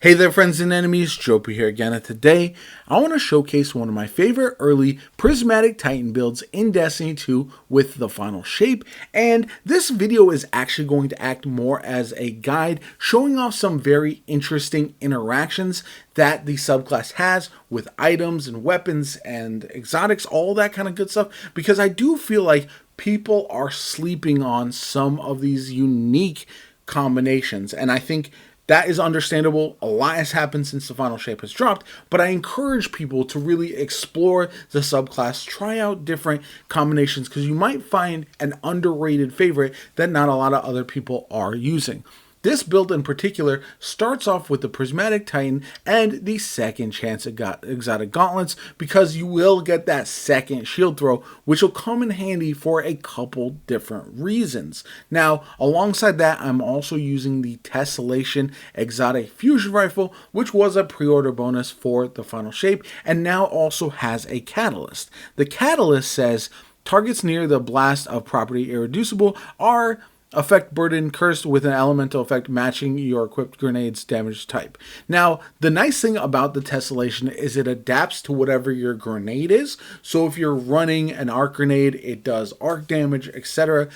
Hey there friends and enemies, JoPaWrites here again, and today I want to showcase one of my favorite early Prismatic Titan builds in Destiny 2 with the final shape, and this video is actually going to act more as a guide showing off some very interesting interactions that the subclass has with items and weapons and exotics, all that kind of good stuff, because I do feel like people are sleeping on some of these unique combinations, and I think that is understandable. A lot has happened since the final shape has dropped, but I encourage people to really explore the subclass, try out different combinations, because you might find an underrated favorite that not a lot of other people are using. This build in particular starts off with the Prismatic Titan and the second chance exotic gauntlets, because you will get that second shield throw, which will come in handy for a couple different reasons. Now, alongside that, I'm also using the Tessellation exotic fusion rifle, which was a pre-order bonus for the final shape, and now also has a catalyst. The catalyst says targets near the blast of property irreducible are effect burden cursed with an elemental effect matching your equipped grenade's damage type. Now, the nice thing about the Tessellation is it adapts to whatever your grenade is. So if you're running an arc grenade, it does arc damage, etc.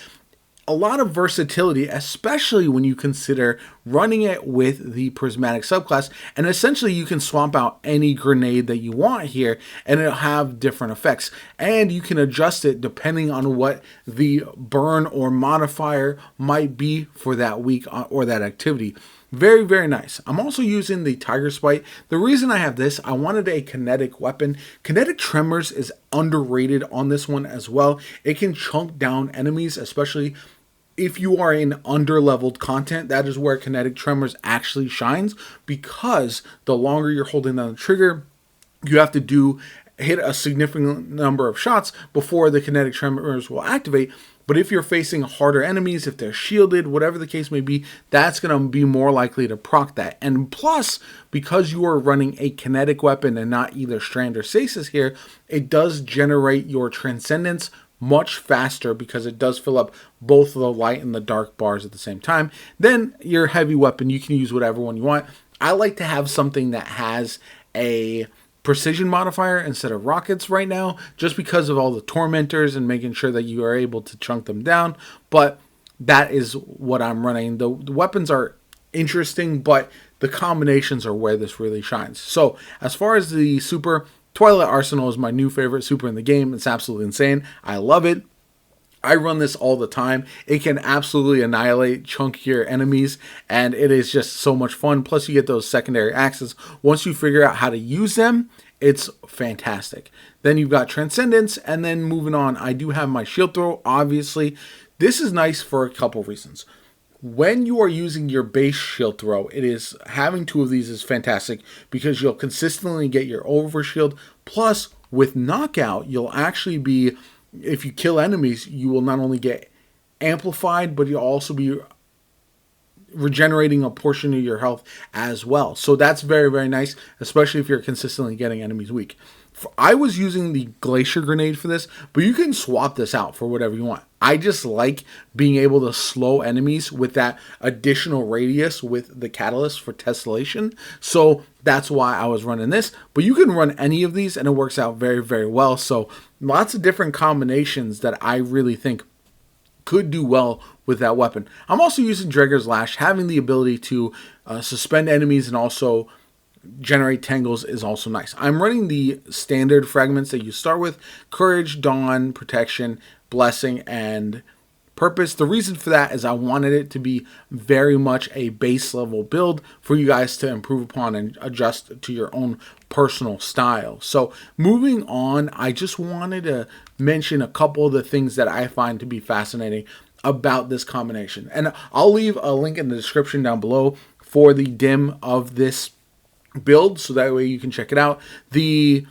A lot of versatility, especially when you consider running it with the Prismatic subclass, and essentially you can swap out any grenade that you want here and it'll have different effects, and you can adjust it depending on what the burn or modifier might be for that week or that activity. Very, very nice. I'm also using the Tiger Spite. The reason I have this, I wanted a kinetic weapon. Kinetic Tremors is underrated on this one as well. It can chunk down enemies, especially if you are in under-leveled content. That is where Kinetic Tremors actually shines, because the longer you're holding down the trigger, you have to hit a significant number of shots before the Kinetic Tremors will activate. But if you're facing harder enemies, if they're shielded, whatever the case may be, that's going to be more likely to proc that. And plus, because you are running a kinetic weapon and not either Strand or Stasis here, it does generate your Transcendence much faster, because it does fill up both the light and the dark bars at the same time. Then your heavy weapon, you can use whatever one you want. I like to have something that has a precision modifier instead of rockets right now, just because of all the tormentors and making sure that you are able to chunk them down. But that is what I'm running. The weapons are interesting, but the combinations are where this really shines. So as far as the super, Twilight Arsenal is my new favorite super in the game. It's absolutely insane. I love it. I run this all the time. It can absolutely annihilate chunkier enemies, and it is just so much fun. Plus, you get those secondary axes. Once you figure out how to use them, it's fantastic. Then you've got Transcendence, and then moving on, I do have my shield throw, obviously. This is nice for a couple reasons. When you are using your base shield throw, having two of these is fantastic, because you'll consistently get your overshield. Plus, with knockout, you'll actually be, if you kill enemies, you will not only get amplified, but you'll also be regenerating a portion of your health as well. So that's very, very nice, especially if you're consistently getting enemies weak. I was using the Glacier Grenade for this, but you can swap this out for whatever you want. I just like being able to slow enemies with that additional radius with the Catalyst for Tessellation. So that's why I was running this. But you can run any of these and it works out very, very well. So lots of different combinations that I really think could do well with that weapon. I'm also using Draeger's Lash. Having the ability to suspend enemies and also generate tangles is also nice. I'm running the standard fragments that you start with: Courage, Dawn, Protection, Blessing, and Purpose. The reason for that is I wanted it to be very much a base level build for you guys to improve upon and adjust to your own personal style. So moving on, I just wanted to mention a couple of the things that I find to be fascinating about this combination. And I'll leave a link in the description down below for the dim of this build, so that way you can check it out. The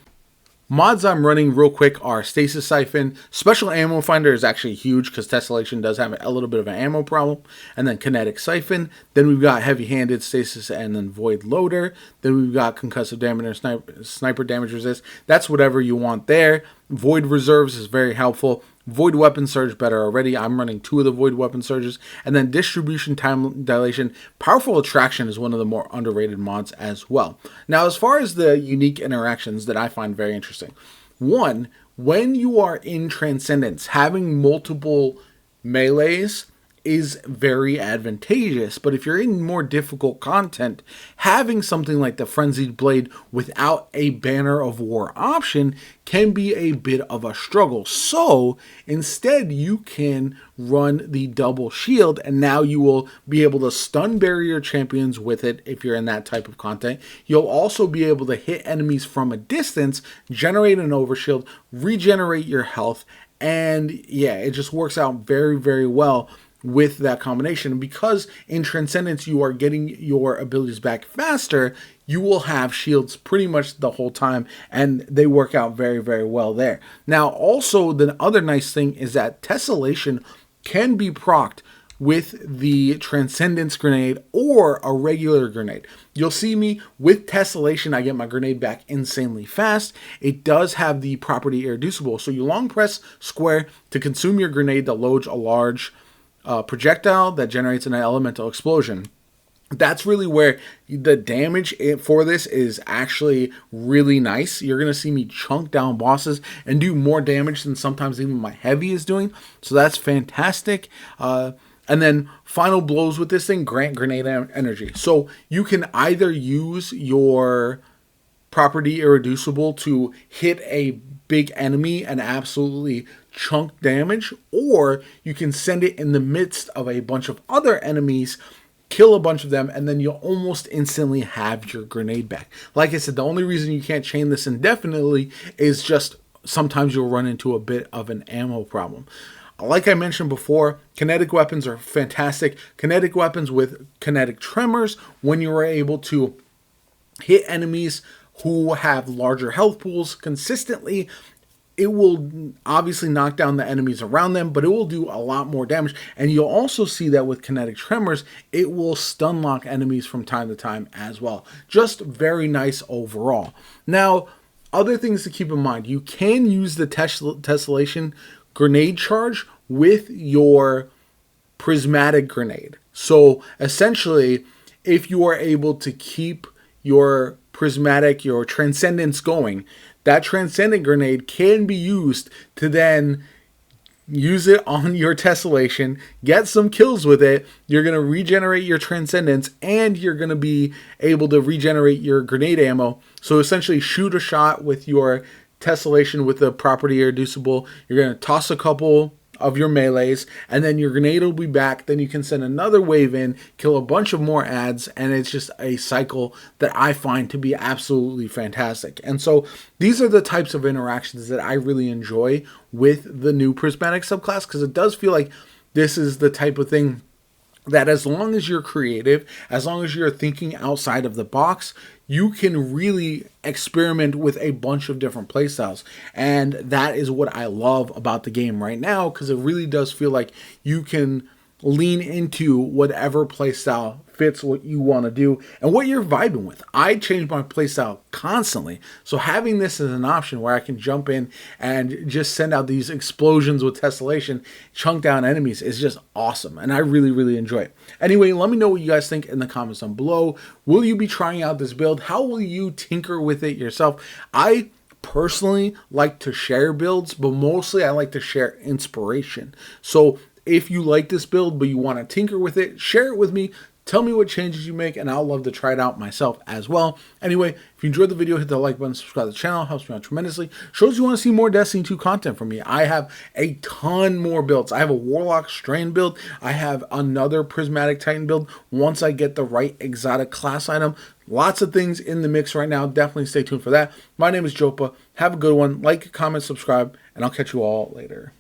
mods I'm running real quick are Stasis Siphon. Special Ammo Finder is actually huge, because Tessellation does have a little bit of an ammo problem. And then Kinetic Siphon. Then we've got Heavy Handed Stasis, and then Void Loader. Then we've got Concussive Damage and Sniper Damage Resist. That's whatever you want there. Void Reserves is very helpful. Void Weapon Surge better already. I'm running 2 of the Void Weapon Surges. And then Distribution Time Dilation. Powerful Attraction is one of the more underrated mods as well. Now, as far as the unique interactions that I find very interesting. One, when you are in Transcendence, having multiple melees is very advantageous, but if you're in more difficult content, having something like the Frenzied Blade without a Banner of War option can be a bit of a struggle. So instead you can run the double shield, and now you will be able to stun barrier champions with it if you're in that type of content. You'll also be able to hit enemies from a distance, generate an overshield, regenerate your health, and yeah, it just works out very, very well with that combination. And because in Transcendence you are getting your abilities back faster, you will have shields pretty much the whole time, and they work out very, very well there. Now, also, the other nice thing is that Tessellation can be procced with the Transcendence grenade or a regular grenade. You'll see me with Tessellation, I get my grenade back insanely fast. It does have the property Irreducible, so you long press square to consume your grenade that loads a large projectile that generates an elemental explosion. That's really where the damage for this is actually really nice. You're going to see me chunk down bosses and do more damage than sometimes even my heavy is doing. So that's fantastic. And then final blows with this thing grant grenade energy. So you can either use your property Irreducible to hit a big enemy and absolutely chunk damage, or you can send it in the midst of a bunch of other enemies, kill a bunch of them, and then you'll almost instantly have your grenade back. Like I said, the only reason you can't chain this indefinitely is just sometimes you'll run into a bit of an ammo problem. Like I mentioned before, kinetic weapons are fantastic. Kinetic weapons with kinetic tremors, when you are able to hit enemies who have larger health pools consistently, it will obviously knock down the enemies around them, but it will do a lot more damage. And you'll also see that with kinetic tremors, it will stun lock enemies from time to time as well. Just very nice overall. Now, other things to keep in mind. You can use the Tessellation grenade charge with your Prismatic grenade. So essentially, if you are able to keep your Prismatic, your Transcendence going, that Transcendent grenade can be used to then use it on your Tessellation, get some kills with it. You're going to regenerate your Transcendence, and you're going to be able to regenerate your grenade ammo. So essentially shoot a shot with your Tessellation with the property Irreducible. You're going to toss a couple of your melees, and then your grenade will be back. Then you can send another wave in, kill a bunch of more adds, and it's just a cycle that I find to be absolutely fantastic. And so these are the types of interactions that I really enjoy with the new Prismatic subclass, because it does feel like this is the type of thing that as long as you're creative, as long as you're thinking outside of the box, you can really experiment with a bunch of different playstyles. And that is what I love about the game right now, because it really does feel like you can lean into whatever playstyle fits what you want to do and what you're vibing with. I change my playstyle constantly, so having this as an option where I can jump in and just send out these explosions with Tessellation, chunk down enemies, is just awesome, and I really, really enjoy it. Anyway, let me know what you guys think in the comments down below. Will you be trying out this build? How will you tinker with it yourself? I personally like to share builds, but mostly I like to share inspiration. So if you like this build but you want to tinker with it, share it with me. Tell me what changes you make, and I'll love to try it out myself as well. Anyway, if you enjoyed the video, hit the like button, subscribe to the channel, helps me out tremendously. Shows you want to see more Destiny 2 content from me. I have a ton more builds. I have a Warlock Strain build. I have another Prismatic Titan build once I get the right exotic class item. Lots of things in the mix right now. Definitely stay tuned for that. My name is JoPa. Have a good one. Like, comment, subscribe, and I'll catch you all later.